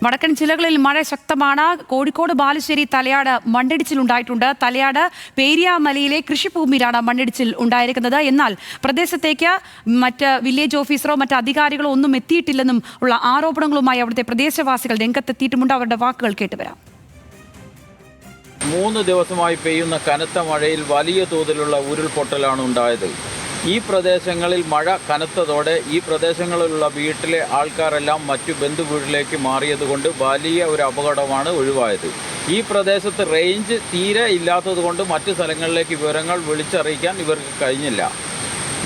വടക്കൻ ജില്ലകളിൽ മഴ ശക്തമാണ്. കോഴിക്കോട്, ബാലുശ്ശേരി, തലയാട് മണ്ണിടിച്ചിലുണ്ടായിട്ടുണ്ട്. തലയാട് പേരിയാമലയിലെ കൃഷിഭൂമിയിലാണ് മണ്ണിടിച്ചിൽ ഉണ്ടായിരിക്കുന്നത്. എന്നാൽ പ്രദേശത്തേക്ക് മറ്റ് വില്ലേജ് ഓഫീസറോ മറ്റ് അധികാരികളോ ഒന്നും എത്തിയിട്ടില്ലെന്നും ഉള്ള ആരോപണങ്ങളുമായി അവിടുത്തെ പ്രദേശവാസികൾ രംഗത്തെത്തിയിട്ടുമുണ്ട്. അവരുടെ വാക്കുകൾ കേട്ടുവരാം. 3 ദിവസമായി പെയ്യുന്ന കനത്ത മഴയിൽ വലിയ തോതിലുള്ള ഉരുൾപൊട്ടലാണ് ഉണ്ടായത്. ഈ പ്രദേശങ്ങളിൽ മഴ കനത്തതോടെ ഈ പ്രദേശങ്ങളിലുള്ള വീട്ടിലെ ആൾക്കാരെല്ലാം മറ്റു ബന്ധുവീട്ടിലേക്ക് മാറിയതുകൊണ്ട് വലിയ ഒരു അപകടമാണ് ഒഴിവായത്. ഈ പ്രദേശത്ത് റേഞ്ച് തീരെ ഇല്ലാത്തതുകൊണ്ട് മറ്റു സ്ഥലങ്ങളിലേക്ക് വിവരങ്ങൾ വിളിച്ചറിയിക്കാൻ ഇവർക്ക് കഴിഞ്ഞില്ല.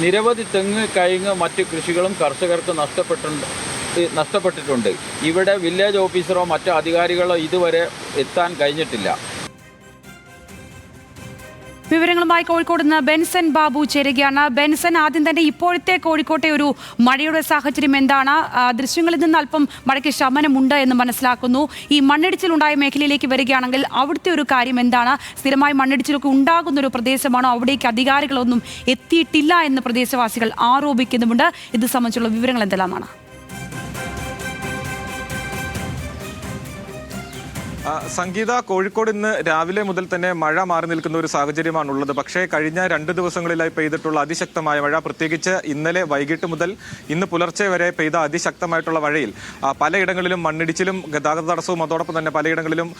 നിരവധി തെങ്ങ്, കഴുങ്ങ്, മറ്റു കൃഷികളും കർഷകർക്ക് നഷ്ടപ്പെട്ടിട്ടുണ്ട്. ഇവിടെ വില്ലേജ് ഓഫീസറോ മറ്റു അധികാരികളോ ഇതുവരെ എത്താൻ കഴിഞ്ഞിട്ടില്ല. വിവരങ്ങളുമായി കോഴിക്കോട് നിന്ന് ബെൻസൺ ബാബു ചേരുകയാണ്. ബെൻസൺ, ആദ്യം തന്നെ ഇപ്പോഴത്തെ കോഴിക്കോട്ടെ ഒരു മഴയുടെ സാഹചര്യം എന്താണ്? ദൃശ്യങ്ങളിൽ നിന്ന് അല്പം മഴയ്ക്ക് ശമനമുണ്ട് എന്ന് മനസ്സിലാക്കുന്നു. ഈ മണ്ണിടിച്ചിലുണ്ടായ മേഖലയിലേക്ക് വരികയാണെങ്കിൽ അവിടുത്തെ ഒരു കാര്യം എന്താണ്? സ്ഥിരമായി മണ്ണിടിച്ചിലൊക്കെ ഉണ്ടാകുന്ന ഒരു പ്രദേശമാണോ? അവിടേക്ക് അധികാരികളൊന്നും എത്തിയിട്ടില്ല എന്ന് പ്രദേശവാസികൾ ആരോപിക്കുന്നുമുണ്ട്. ഇത് സംബന്ധിച്ചുള്ള വിവരങ്ങൾ എന്തെല്ലാമാണ്? സംഗീത, കോഴിക്കോട് ഇന്ന് രാവിലെ മുതൽ തന്നെ മഴ മാറി നിൽക്കുന്ന ഒരു സാഹചര്യമാണുള്ളത്. പക്ഷേ കഴിഞ്ഞ 2 ദിവസങ്ങളിലായി പെയ്തിട്ടുള്ള അതിശക്തമായ മഴ, പ്രത്യേകിച്ച് ഇന്നലെ വൈകിട്ട് മുതൽ ഇന്ന് പുലർച്ചെ വരെ പെയ്ത അതിശക്തമായിട്ടുള്ള മഴയിൽ പലയിടങ്ങളിലും മണ്ണിടിച്ചിലും ഗതാഗത തടസ്സവും അതോടൊപ്പം തന്നെ പലയിടങ്ങളിലും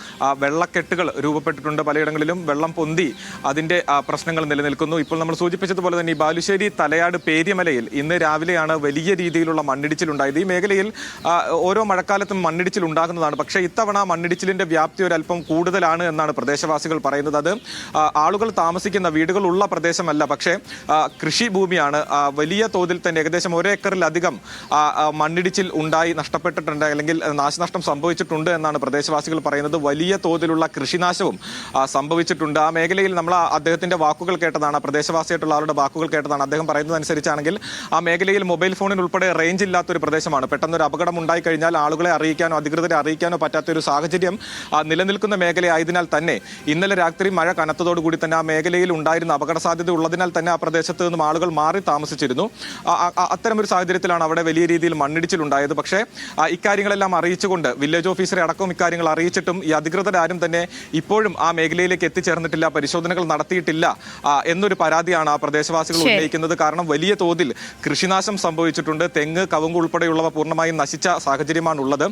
വെള്ളക്കെട്ടുകൾ രൂപപ്പെട്ടിട്ടുണ്ട്. പലയിടങ്ങളിലും വെള്ളം പൊന്തി അതിന്റെ പ്രശ്നങ്ങൾ നിലനിൽക്കുന്നു. ഇപ്പോൾ നമ്മൾ സൂചിപ്പിച്ചതുപോലെ തന്നെ ഈ ബാലുശ്ശേരി, തലയാട്, പേരിയമലയിൽ ഇന്ന് രാവിലെയാണ് വലിയ രീതിയിലുള്ള മണ്ണിടിച്ചിലുണ്ടായത്. ഈ മേഖലയിൽ ഓരോ മഴക്കാലത്തും മണ്ണിടിച്ചിൽ ഉണ്ടാകുന്നതാണ്. പക്ഷേ ഇത്തവണ മണ്ണിടിച്ചിലിന്റെ വ്യാപ്തി ഒരല്പം കൂടുതലാണ് എന്നാണ് പ്രദേശവാസികൾ പറയുന്നത്. അത് ആളുകൾ താമസിക്കുന്ന വീടുകളുള്ള പ്രദേശമല്ല, പക്ഷേ കൃഷിഭൂമിയാണ്. വലിയ തോതിൽ തന്നെ ഏകദേശം 1 ഏക്കറിലധികം മണ്ണിടിച്ചിൽ ഉണ്ടായി നഷ്ടപ്പെട്ടിട്ടുണ്ട്, അല്ലെങ്കിൽ നാശനഷ്ടം സംഭവിച്ചിട്ടുണ്ട് എന്നാണ് പ്രദേശവാസികൾ പറയുന്നത്. വലിയ തോതിലുള്ള കൃഷിനാശവും സംഭവിച്ചിട്ടുണ്ട്. ആ മേഖലയിൽ നമ്മൾ അദ്ദേഹത്തിന്റെ വാക്കുകൾ കേട്ടതാണ്, പ്രദേശവാസിയായിട്ടുള്ള ആളുടെ വാക്കുകൾ കേട്ടതാണ്. അദ്ദേഹം പറയുന്നതനുസരിച്ചാണെങ്കിൽ ആ മേഖലയിൽ മൊബൈൽ ഫോണിൽ ഉൾപ്പെടെ റേഞ്ച് ഇല്ലാത്തൊരു പ്രദേശമാണ്. പെട്ടെന്നൊരു അപകടം ഉണ്ടായി കഴിഞ്ഞാൽ ആളുകളെ അറിയിക്കാനോ അധികൃതരെ അറിയിക്കാനോ പറ്റാത്തൊരു സാഹചര്യം നിലനിൽക്കുന്ന മേഖലയായതിനാൽ തന്നെ ഇന്നലെ രാത്രി മഴ കനത്തതോടുകൂടി തന്നെ ആ മേഖലയിൽ ഉണ്ടായിരുന്ന അപകട സാധ്യത ഉള്ളതിനാൽ തന്നെ ആ പ്രദേശത്ത് നിന്നും ആളുകൾ മാറി താമസിച്ചിരുന്നു. അത്തരമൊരു സാഹചര്യത്തിലാണ് അവിടെ വലിയ രീതിയിൽ മണ്ണിടിച്ചിലുണ്ടായത്. പക്ഷേ ഇക്കാര്യങ്ങളെല്ലാം അറിയിച്ചുകൊണ്ട് വില്ലേജ് ഓഫീസറെ അടക്കം ഇക്കാര്യങ്ങൾ അറിയിച്ചിട്ടും ഈ അധികൃതരാരും തന്നെ ഇപ്പോഴും ആ മേഖലയിലേക്ക് എത്തിച്ചേർന്നിട്ടില്ല, പരിശോധനകൾ നടത്തിയിട്ടില്ല എന്നൊരു പരാതിയാണ് ആ പ്രദേശവാസികൾ ഉന്നയിക്കുന്നത്. കാരണം വലിയ തോതിൽ കൃഷിനാശം സംഭവിച്ചിട്ടുണ്ട്. തെങ്ങ്, കവുങ്ങ് ഉൾപ്പെടെയുള്ളവ പൂർണ്ണമായും നശിച്ച സാഹചര്യമാണുള്ളത്.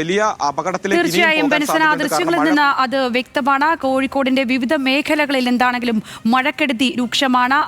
വലിയ അപകടത്തിലേക്ക് ദൃശ്യങ്ങളിൽ നിന്ന് അത് വ്യക്തമാണ്. കോഴിക്കോടിന്റെ വിവിധ മേഖലകളിൽ എന്താണെങ്കിലും മഴക്കെടുതി രൂക്ഷമാണ്.